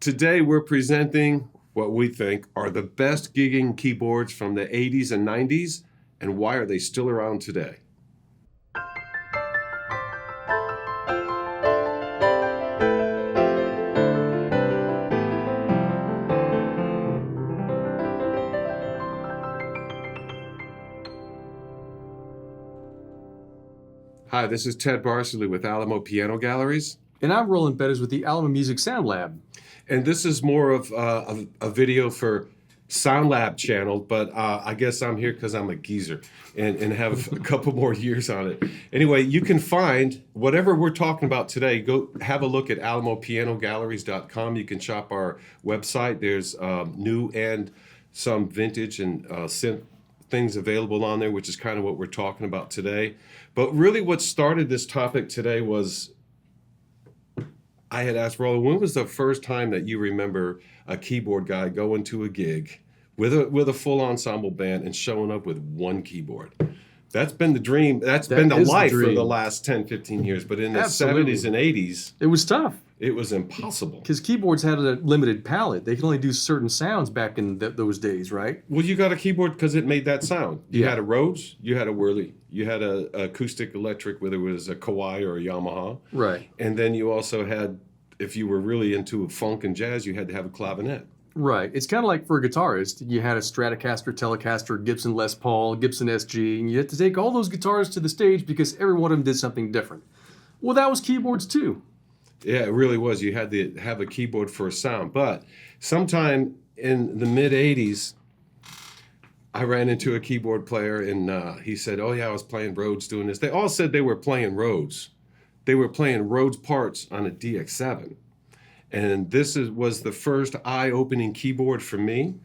Today we're presenting what we think are the best gigging keyboards from the 80s and 90s, and why are they still around today? Hi, this is Ted Barsley with Alamo Piano Galleries. And I'm Roland and Ted with the Alamo Music Sound Lab. And this is more of a video for Sound Lab channel, but I guess I'm here because I'm a geezer and have a couple more years on it. Anyway, you can find whatever we're talking about today. Go have a look at alamopianogalleries.com. You can shop our website. There's new and some vintage and synth things available on there, which is kind of what we're talking about today. But really what started this topic today was I had asked Roland, when was the first time that you remember a keyboard guy going to a gig with a full ensemble band and showing up with one keyboard? That's been the dream. That's been the life for the last 10, 15 years. But in the 70s and 80s, it was tough. It was impossible. Because keyboards had a limited palette. They could only do certain sounds back in those days, right? Well, you got a keyboard because it made that sound. You had a Rhodes, you had a Whirly, you had a acoustic electric, whether it was a Kawai or a Yamaha. Right. And then you also had, if you were really into funk and jazz, you had to have a clavinet. Right. It's kind of like for a guitarist, you had a Stratocaster, Telecaster, Gibson Les Paul, Gibson SG, and you had to take all those guitars to the stage because every one of them did something different. Well, that was keyboards too. Yeah, it really was. You had to have a keyboard for a sound. But sometime in the mid-'80s, I ran into a keyboard player, and he said, oh, yeah, I was playing Rhodes doing this. They all said they were playing Rhodes. They were playing Rhodes parts on a DX7. And this was the first eye-opening keyboard for me,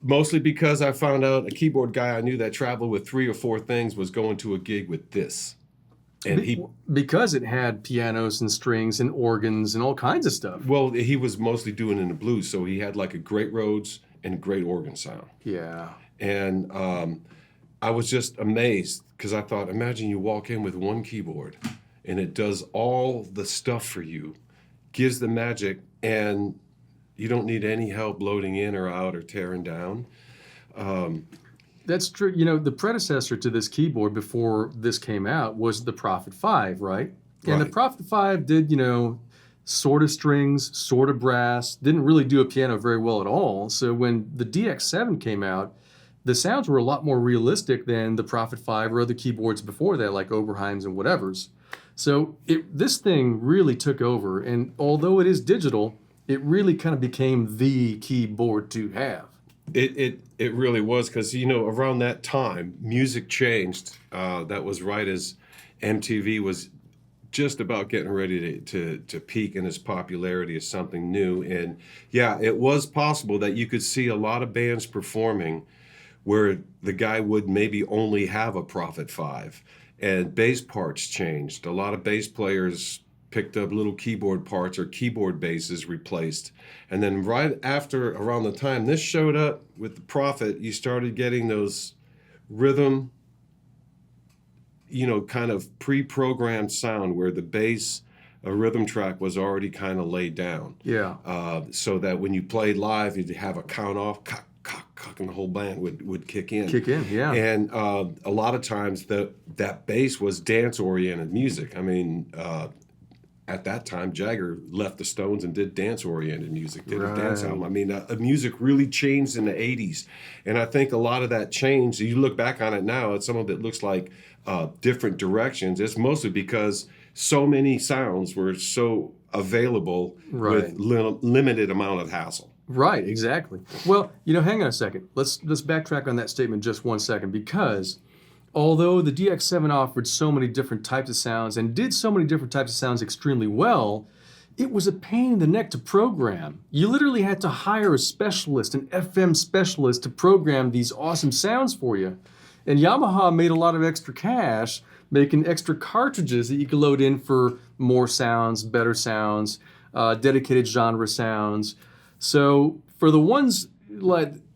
mostly because I found out a keyboard guy I knew that traveled with 3 or 4 things was going to a gig with this. And because it had pianos and strings and organs and all kinds of stuff. Well, he was mostly doing in the blues, so he had like a great Rhodes and a great organ sound. Yeah. And I was just amazed because I thought, imagine you walk in with one keyboard and it does all the stuff for you, gives the magic, and you don't need any help loading in or out or tearing down. That's true. You know, the predecessor to this keyboard before this came out was the Prophet 5, right? And the Prophet 5 did, sort of strings, sort of brass, didn't really do a piano very well at all. So when the DX7 came out, the sounds were a lot more realistic than the Prophet 5 or other keyboards before that, like Oberheims and whatevers. So this thing really took over. And although it is digital, it really kind of became the keyboard to have. It really was, because around that time music changed. That was right as MTV was just about getting ready to peak in its popularity as something new. And yeah, it was possible that you could see a lot of bands performing where the guy would maybe only have a Prophet 5, and bass parts changed. A lot of bass players picked up little keyboard parts or keyboard bases replaced. And then right after, around the time this showed up with the Prophet, you started getting those rhythm, kind of pre-programmed sound where the bass, a rhythm track was already kind of laid down. Yeah. So that when you played live, you'd have a count off, cock, cock, cock, and the whole band would kick in. Yeah. And a lot of times that bass was dance-oriented music. I mean, at that time, Jagger left the Stones and did dance-oriented music, did a dance album. I mean, music really changed in the 80s. And I think a lot of that change, you look back on it now, some of it looks like different directions. It's mostly because so many sounds were so available with limited amount of hassle. Right, exactly. Well, hang on a second. Let's backtrack on that statement just one second, because although the DX7 offered so many different types of sounds and did so many different types of sounds extremely well, it was a pain in the neck to program. You literally had to hire a specialist, an FM specialist, to program these awesome sounds for you. And Yamaha made a lot of extra cash making extra cartridges that you could load in for more sounds, better sounds, dedicated genre sounds. So for the ones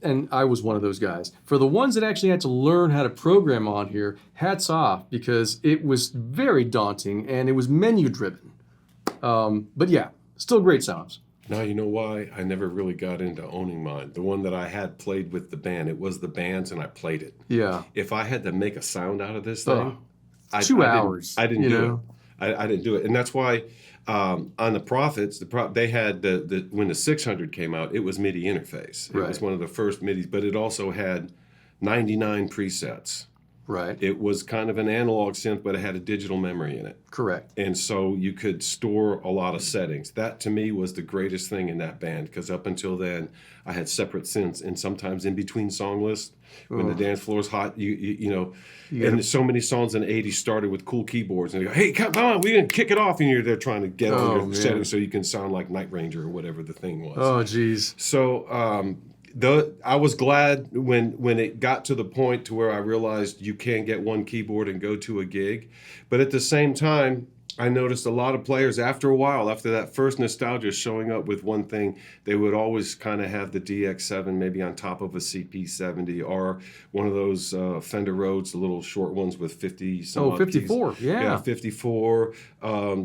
and I was one of those guys. For the ones that actually had to learn how to program on here, hats off, because it was very daunting and it was menu driven. But yeah, still great sounds. Now, you know why I never really got into owning mine. The one that I had played with the band, it was the band's, and I played it. Yeah. If I had to make a sound out of this thing, I 2 I hours. I didn't you do know? it. I didn't do it, and that's why on the Prophets, they had when the 600 came out, it was MIDI interface. It was Right. one of the first MIDIs, but it also had 99 presets. Right. It was kind of an analog synth, but it had a digital memory in it. Correct. And so you could store a lot of settings. That to me was the greatest thing in that band, because up until then I had separate synths, and sometimes in between song lists when the dance floor is hot, you know, and so many songs in the 80s started with cool keyboards, and they go, hey, come on, we're gonna kick it off, and you're there trying to get on your settings so you can sound like Night Ranger or whatever the thing was. Oh, geez. So I was glad when it got to the point to where I realized you can get one keyboard and go to a gig. But at the same time, I noticed a lot of players after a while, after that first nostalgia showing up with one thing, they would always kind of have the DX7 maybe on top of a CP70 or one of those Fender Rhodes, the little short ones with 50 some odd 54, keys. yeah. 54,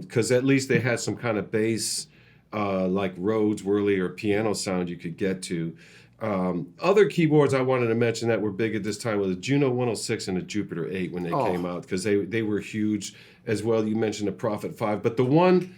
because at least they had some kind of bass like Rhodes, Whirly, or piano sound you could get to. Other keyboards I wanted to mention that were big at this time was a Juno 106 and a Jupiter 8 when they came out, because they were huge as well. You mentioned the Prophet 5, but the one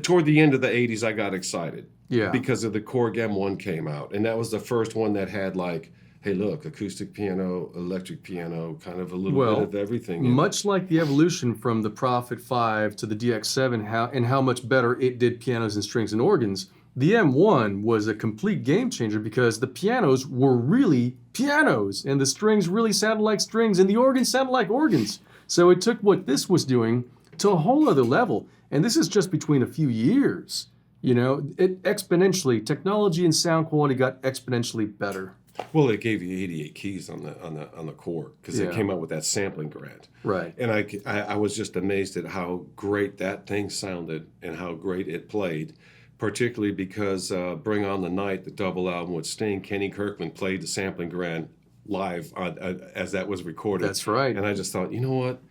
toward the end of the 80s I got excited because of the Korg M1 came out, and that was the first one that had like, hey, look, acoustic piano, electric piano, kind of a little bit of everything. Much like the evolution from the Prophet 5 to the DX7, and how much better it did pianos and strings and organs, the M1 was a complete game changer because the pianos were really pianos, and the strings really sounded like strings, and the organs sounded like organs. So it took what this was doing to a whole other level. And this is just between a few years. You know, it exponentially, technology and sound quality got exponentially better. Well, it gave you 88 keys on the Korg because it came out with that sampling grant. Right. And I was just amazed at how great that thing sounded and how great it played, particularly because Bring On the Night, the double album with Sting, Kenny Kirkland played the sampling grant live as that was recorded. That's right. And I just thought, you know what?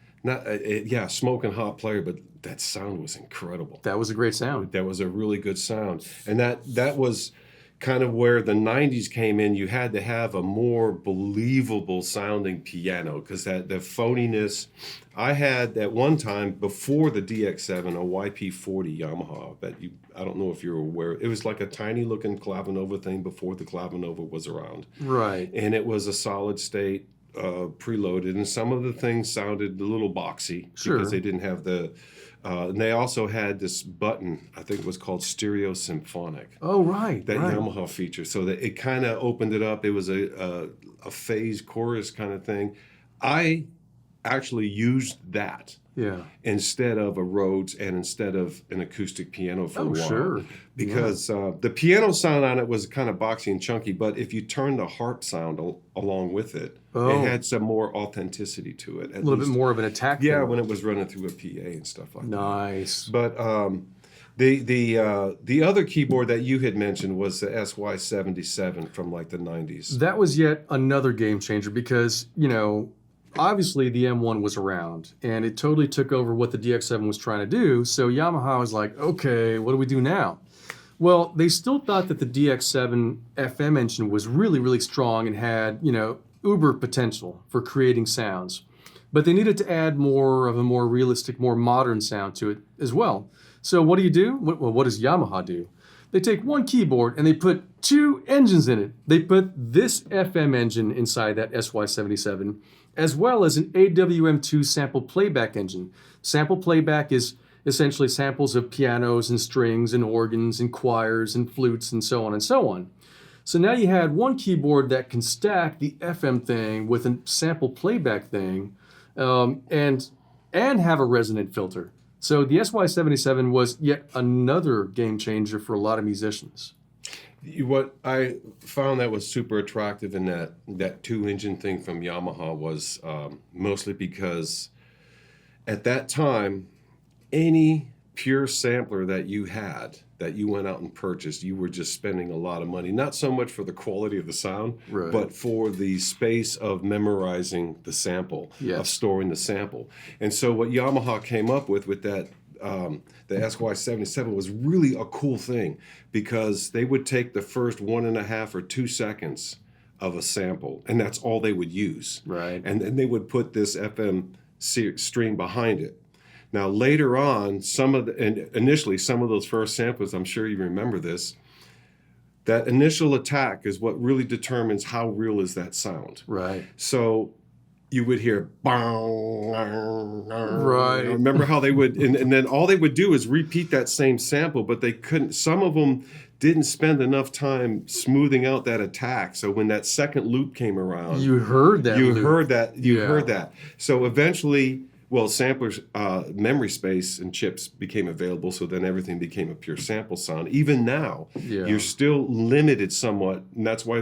Smoking hot player, but that sound was incredible. That was a great sound. That was a really good sound. And that was kind of where the 90s came in. You had to have a more believable sounding piano because the phoniness. I had at one time before the DX7 a YP40 Yamaha I don't know if you're aware. It was like a tiny looking Clavinova thing before the Clavinova was around. Right. And it was a solid state preloaded, and some of the things sounded a little boxy because they didn't have the and they also had this button, I think it was called Stereo Symphonic. Oh, right. That Yamaha feature. So that it kind of opened it up. It was a phase chorus kind of thing. I actually used that instead of a Rhodes and instead of an acoustic piano for a while. Sure. Because the piano sound on it was kind of boxy and chunky, but if you turn the harp sound along with it, it had some more authenticity to it. A little bit more of an attack. Yeah, when it was running through a PA and stuff like that. Nice. But the other keyboard that you had mentioned was the SY77 from like the 90s. That was yet another game changer because, you know, obviously the M1 was around and it totally took over what the DX7 was trying to do. So Yamaha was like, okay, what do we do now? Well, they still thought that the DX7 FM engine was really, really strong and had, you know, uber potential for creating sounds. But they needed to add more of a more realistic, more modern sound to it as well. So what do? What does Yamaha do? They take one keyboard and they put two engines in it. They put this FM engine inside that SY77, as well as an AWM2 sample playback engine. Sample playback is essentially samples of pianos and strings and organs and choirs and flutes and so on and so on. So now you had one keyboard that can stack the FM thing with a sample playback thing and have a resonant filter. So the SY77 was yet another game changer for a lot of musicians. What I found that was super attractive in that two-engine thing from Yamaha was mostly because at that time, any pure sampler that you went out and purchased, you were just spending a lot of money. Not so much for the quality of the sound, but for the space of memorizing the sample, of storing the sample. And so what Yamaha came up with that the SY77 was really a cool thing because they would take the first 1.5 or 2 seconds of a sample, and that's all they would use. Right. And then they would put this FM stream behind it. Now later on, initially some of those first samples, I'm sure you remember this, that initial attack is what really determines how real is that sound. Right. So you would hear bang, right. Remember how they would, and then all they would do is repeat that same sample, but they couldn't, some of them didn't spend enough time smoothing out that attack. So when that second loop came around, you heard that. You heard that. So eventually, well, samplers, memory space and chips became available, so then everything became a pure sample sound. Even now, you're still limited somewhat, and that's why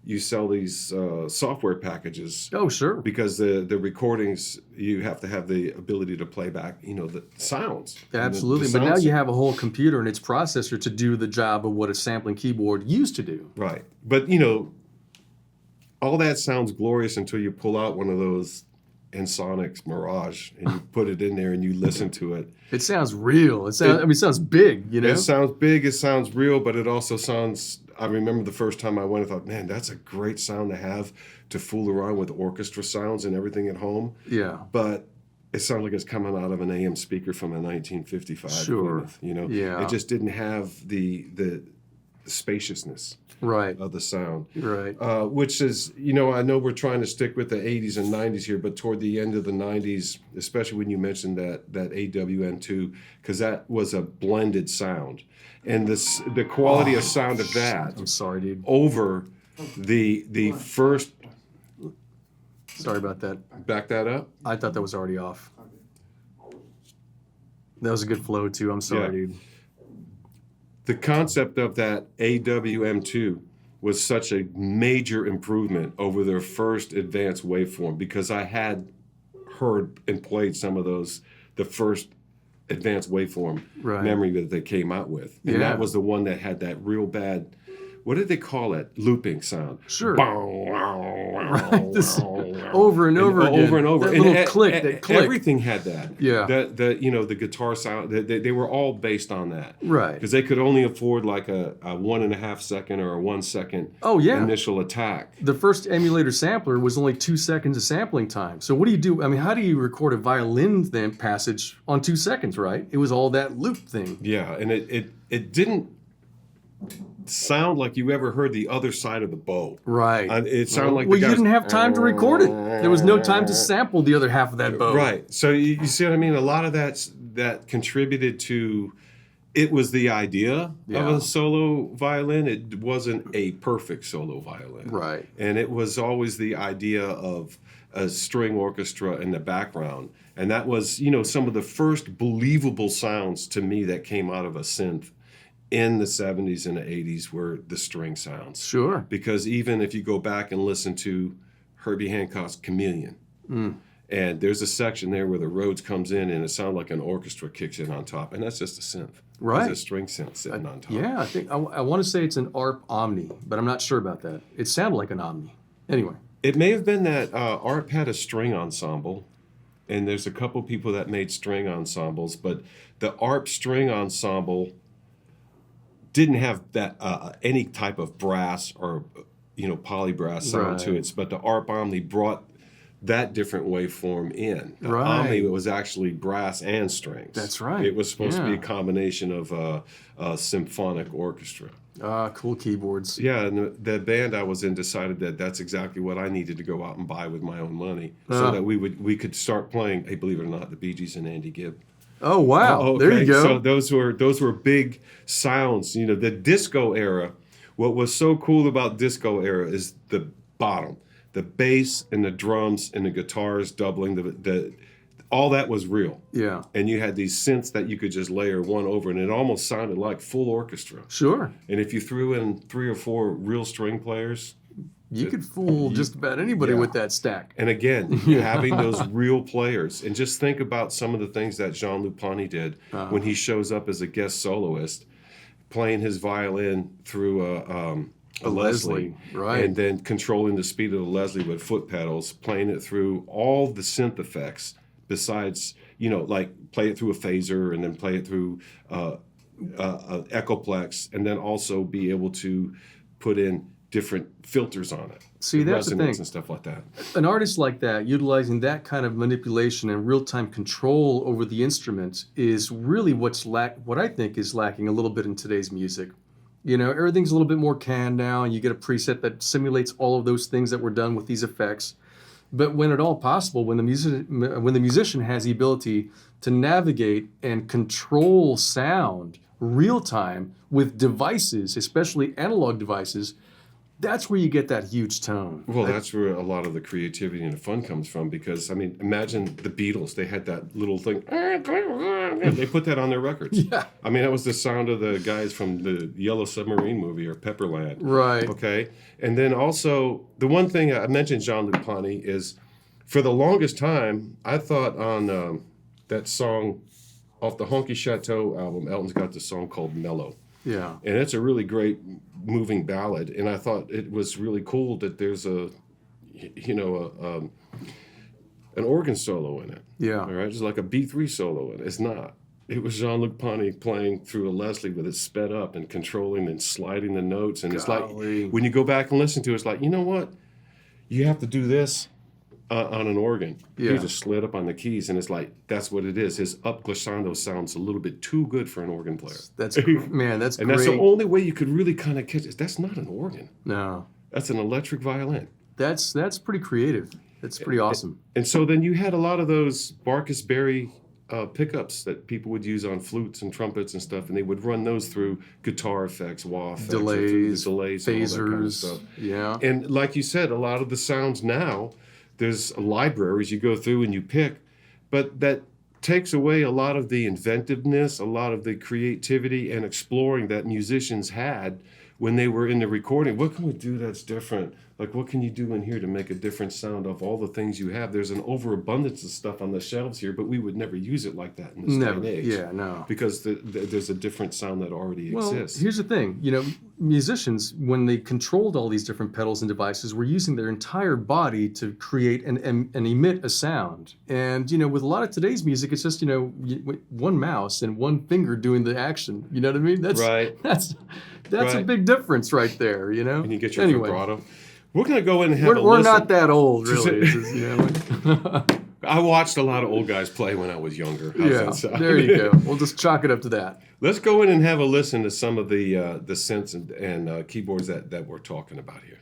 you sell these software packages. Oh, sure. Because the recordings, you have to have the ability to play back, the sounds. Absolutely, but now you have a whole computer and its processor to do the job of what a sampling keyboard used to do. Right, but all that sounds glorious until you pull out one of those Ensoniq Mirage and you put it in there and you listen to it. It sounds real. It sounds big, It sounds big, it sounds real, but it also sounds, I remember the first time I went, I thought, man, that's a great sound to have to fool around with orchestra sounds and everything at home. Yeah. But it sounds like it's coming out of an AM speaker from a 1955. Sure. Yeah. It just didn't have the spaciousness. Right. Of the sound. Right. Which is, I know we're trying to stick with the 80s and 90s here, but toward the end of the 90s, especially when you mentioned that AWM2, because that was a blended sound. And the quality of sound of that. I'm sorry, dude. Over the first. Sorry about that. Back that up? I thought that was already off. That was a good flow, too. I'm sorry, dude. The concept of that AWM2 was such a major improvement over their first advanced waveform because I had heard and played some of those, the first advanced waveform memory that they came out with. And that was the one that had that real bad, what did they call it? Looping sound. Sure. Right. Over and over again. Over and over. That little click, that click. Everything had that. Yeah. The guitar sound, they were all based on that. Right. Because they could only afford like a 1.5 second or a 1 second initial attack. The first emulator sampler was only 2 seconds of sampling time. So what do you do? I mean, how do you record a violin passage on 2 seconds, right? It was all that loop thing. Yeah, and it didn't sound like you ever heard the other side of the bow. Right. It sounded like you didn't have time to record it. There was no time to sample the other half of that bow. Right. So you see what I mean? A lot of that contributed to, it was the idea of a solo violin. It wasn't a perfect solo violin. Right. And it was always the idea of a string orchestra in the background. And that was, some of the first believable sounds to me that came out of a synth in the 70s and the 80s were the string sounds. Sure. Because even if you go back and listen to Herbie Hancock's Chameleon, and there's a section there where the Rhodes comes in and it sounds like an orchestra kicks in on top, and that's just a synth. Right. It's a string synth sitting on top. Yeah, I think I want to say it's an ARP Omni, but I'm not sure about that. It sounded like an Omni. Anyway. It may have been that ARP had a string ensemble, and there's a couple people that made string ensembles, but the ARP string ensemble didn't have that any type of brass or polybrass sound to it, but the ARP Omni brought that different waveform in. The Omni was actually brass and strings. That's right. It was supposed to be a combination of a symphonic orchestra. Cool keyboards. Yeah, and the band I was in decided that that's exactly what I needed to go out and buy with my own money, so that we could start playing. Hey, believe it or not, the Bee Gees and Andy Gibb. Oh wow! Okay. There you go. So those were big sounds. The disco era. What was so cool about disco era is the bottom, the bass and the drums and the guitars doubling. The all that was real. Yeah. And you had these synths that you could just layer one over, and it almost sounded like full orchestra. Sure. And if you threw in 3 or 4 real string players, you could fool just about anybody with that stack. And again, having those real players. And just think about some of the things that Jean Lupani did when he shows up as a guest soloist, playing his violin through a Leslie. Right. And then controlling the speed of the Leslie with foot pedals, playing it through all the synth effects besides, like play it through a phaser and then play it through Echoplex, and then also be able to put in different filters on it. See, that's the thing. And stuff like that. An artist like that, utilizing that kind of manipulation and real-time control over the instrument is really what I think is lacking a little bit in today's music. You know, everything's a little bit more canned now, and you get a preset that simulates all of those things that were done with these effects. But when at all possible, when the musician has the ability to navigate and control sound real time with devices, especially analog devices, that's where you get that huge tone. Well, that's where a lot of the creativity and the fun comes from, because, I mean, imagine the Beatles. They had that little thing. They put that on their records. Yeah. I mean, that was the sound of the guys from the Yellow Submarine movie or Pepperland. Right. Okay. And then also, the one thing I mentioned, Jean-Luc Ponty, is for the longest time, I thought on that song off the Honky Chateau album, Elton's got this song called Mellow. Yeah. And it's a really great moving ballad. And I thought it was really cool that there's an organ solo in it. Yeah. All right. It's like a B3 solo in it. It's not. It was Jean-Luc Ponty playing through a Leslie with it sped up and controlling and sliding the notes. And it's like, when you go back and listen to it, it's like, you know what? You have to do this on an organ. Yeah. He just slid up on the keys, and it's like, that's what it is. His up glissando sounds a little bit too good for an organ player. That's man, that's and great. that's the only way you could really kind of catch it. That's not an organ. No. That's an electric violin. That's pretty creative. That's pretty awesome. And so then you had a lot of those Barkus Berry pickups that people would use on flutes and trumpets and stuff, and they would run those through guitar effects, wah effects, delays, phasers, and all that kind of stuff. Yeah. And like you said, a lot of the sounds now, there's libraries you go through and you pick, but that takes away a lot of the inventiveness, a lot of the creativity and exploring that musicians had when they were in the recording. What can we do that's different? Like, what can you do in here to make a different sound of all the things you have? There's an overabundance of stuff on the shelves here, but we would never use it like that in this day and age. Yeah, no. Because there's a different sound that already exists. Here's the thing. You know, musicians, when they controlled all these different pedals and devices, were using their entire body to create and emit a sound. And, you know, with a lot of today's music, it's just, you know, one mouse and one finger doing the action. You know what I mean? That's right. That's right. a big difference right there, you know? And you get your vibrato. We're going to go in and have a We're listen. not that old, really. It's just, you know, I watched a lot of old guys play when I was younger. How's that sound? There you go. We'll just chalk it up to that. Let's go in and have a listen to some of the synths and keyboards that we're talking about here.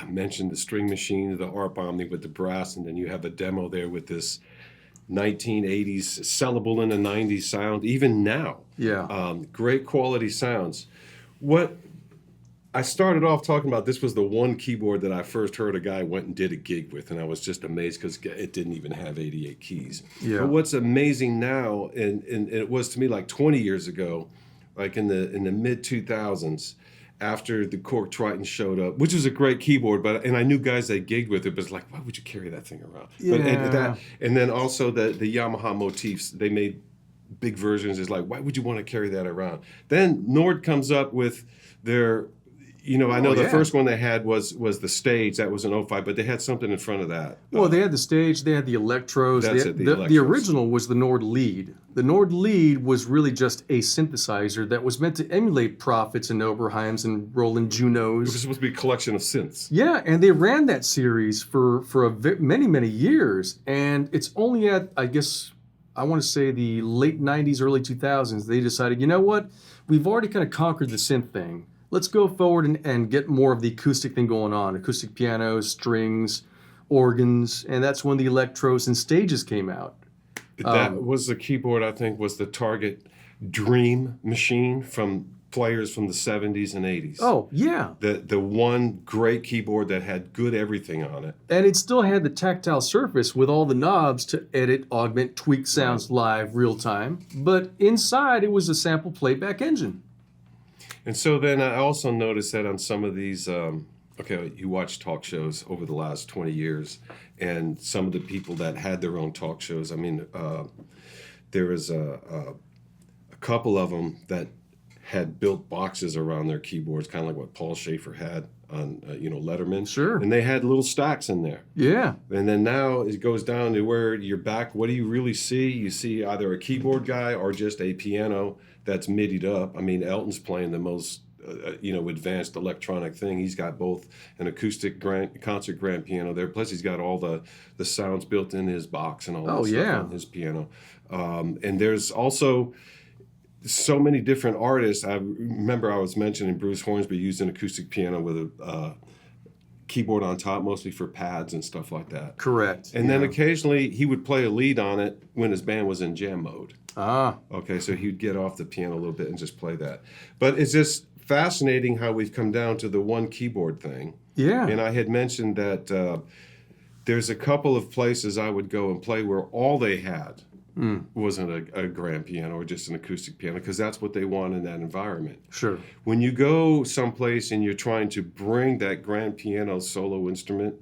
mentioned the string machine, the ARP Omni with the brass, and then you have a demo there with this 1980s sellable in the 90s sound. Even now, great quality sounds. What I started off talking about, this was the one keyboard that I first heard a guy went and did a gig with, and I was just amazed because it didn't even have 88 keys. Yeah. But what's amazing now, and it was to me like 20 years ago, like in the mid 2000s, after the Korg Triton showed up, which was a great keyboard, and I knew guys that gigged with it, but it's like, why would you carry that thing around? Yeah. And then also the Yamaha motifs, they made big versions. It's like, why would you want to carry that around? Then Nord comes up with their, I know the first one they had was the Stage. That was an 05, but they had something in front of that. Well, they had the Stage, they had the Electros. That's it, the the Electros. original was the Nord Lead. The Nord Lead was really just a synthesizer that was meant to emulate Prophets and Oberheims and Roland Junos. It was supposed to be a collection of synths. Yeah, and they ran that series for many years, and it's only at, I guess, I want to say the late 90s, early 2000s, they decided, you know what, we've already kind of conquered the synth thing. Let's go forward and get more of the acoustic thing going on, acoustic pianos, strings, organs, and that's when the Electros and Stages came out. That was the keyboard, I think, was the Target Dream Machine from players from the 70s and 80s. Oh, yeah. The one great keyboard that had good everything on it. And it still had the tactile surface with all the knobs to edit, augment, tweak sounds live, real time. But inside, it was a sample playback engine. And so then I also noticed that on some of these, you watch talk shows over the last 20 years, and some of the people that had their own talk shows, I mean, there was a couple of them that had built boxes around their keyboards, kind of like what Paul Schaefer had on, Letterman. Sure. And they had little stacks in there. Yeah. And then now it goes down to where you're back. What do you really see? You see either a keyboard guy or just a piano that's midied up. I mean, Elton's playing the most, advanced electronic thing. He's got both an acoustic concert grand piano there. Plus, he's got all the sounds built in his box and all that stuff on his piano. And there's also so many different artists. I remember I was mentioning Bruce Hornsby used an acoustic piano with a keyboard on top, mostly for pads and stuff like that. Correct. And then occasionally he would play a lead on it when his band was in jam mode. Ah. Okay, so he'd get off the piano a little bit and just play that. But it's just fascinating how we've come down to the one keyboard thing. Yeah. And I had mentioned that there's a couple of places I would go and play where all they had wasn't a grand piano or just an acoustic piano, because that's what they want in that environment. Sure. When you go someplace and you're trying to bring that grand piano solo instrument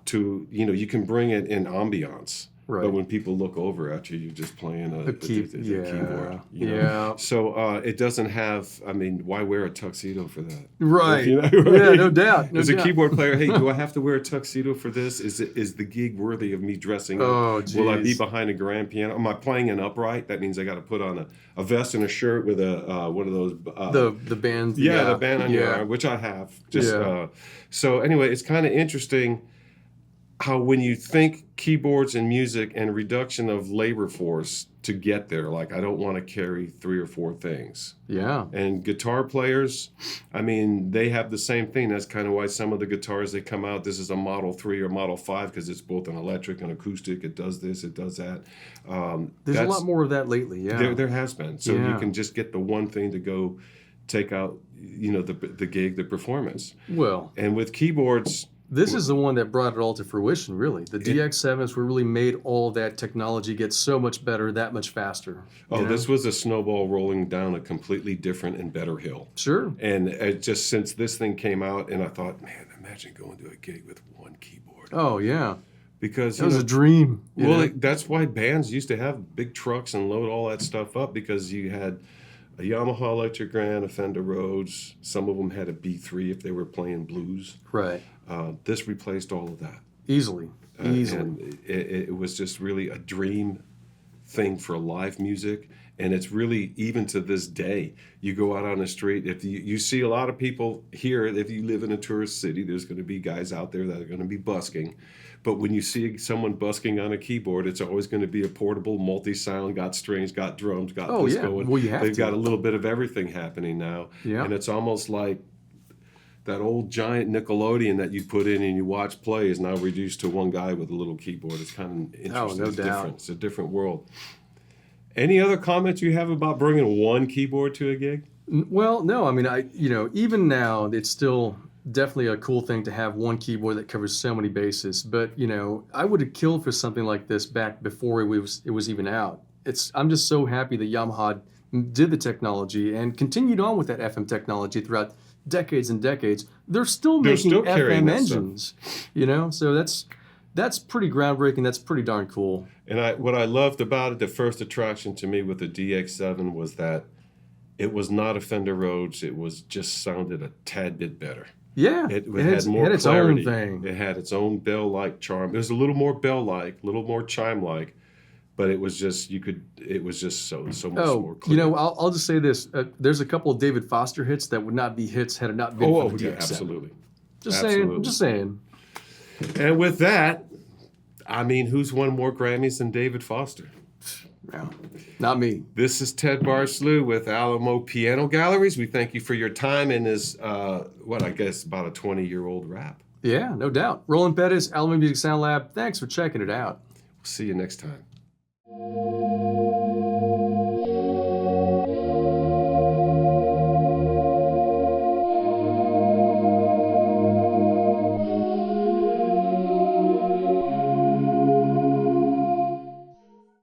to, you can bring it in ambiance. Right. But when people look over at you, you're just playing a keyboard. Yeah. So it doesn't have, why wear a tuxedo for that? Right. Right? Yeah, no doubt. As a keyboard player, hey, do I have to wear a tuxedo for this? Is the gig worthy of me dressing up? Oh, geez. Will I be behind a grand piano? Am I playing an upright? That means I got to put on a vest and a shirt with one of those. The band. The band on your arm, which I have. So anyway, it's kind of interesting how when you think keyboards and music and reduction of labor force to get there, like I don't want to carry 3 or 4 things. Yeah. And guitar players, they have the same thing. That's kind of why some of the guitars that come out, this is a Model 3 or Model 5 because it's both an electric and acoustic. It does this, it does that. There's a lot more of that lately, yeah. There has been. So you can just get the one thing to go take out, the gig, the performance. Well. And with keyboards... This is the one that brought it all to fruition, really. The DX7s were really made all that technology get so much better, that much faster. This was a snowball rolling down a completely different and better hill. Sure. And just since this thing came out, and I thought, man, imagine going to a gig with one keyboard. Oh, yeah. Because it was a dream. That's why bands used to have big trucks and load all that stuff up, because you had a Yamaha Electric Grand, a Fender Rhodes. Some of them had a B3 if they were playing blues. Right. This replaced all of that. Easily. And it was just really a dream thing for live music. And it's really, even to this day, you go out on the street, if you see a lot of people here, if you live in a tourist city, there's going to be guys out there that are going to be busking. But when you see someone busking on a keyboard, it's always going to be a portable multi-sound, got strings, got drums, got this going. Well, you have They've got a little bit of everything happening now. Yeah. And it's almost like that old giant Nickelodeon that you put in and you watch play is now reduced to one guy with a little keyboard. It's kind of interesting. no It's doubt. different. It's a different world. Any other comments you have about bringing one keyboard to a gig? Well, no, I mean, even now, it's still definitely a cool thing to have one keyboard that covers so many bases. But, I would have killed for something like this back before it was even out. I'm just so happy that Yamaha did the technology and continued on with that FM technology throughout decades and decades. They're still making carrying FM that stuff. engines, so that's pretty groundbreaking. That's pretty darn cool. And what I loved about it, the first attraction to me with the DX7 was that it was not a Fender Rhodes. It was just sounded a tad bit better. Yeah, It had more had its clarity. own thing. It had its own bell-like charm. It was a little more bell-like, a little more chime-like, but it was just so much more clear. I'll just say this: there's a couple of David Foster hits that would not be hits had it not been for the DX7. Absolutely. Just Absolutely. saying. And with that, I mean, who's won more Grammys than David Foster? No, not me. This is Ted Barslew with Alamo Piano Galleries. We thank you for your time in this, about a 20-year-old rap. Yeah, no doubt. Roland Pettis, Alamo Music Sound Lab. Thanks for checking it out. We'll see you next time.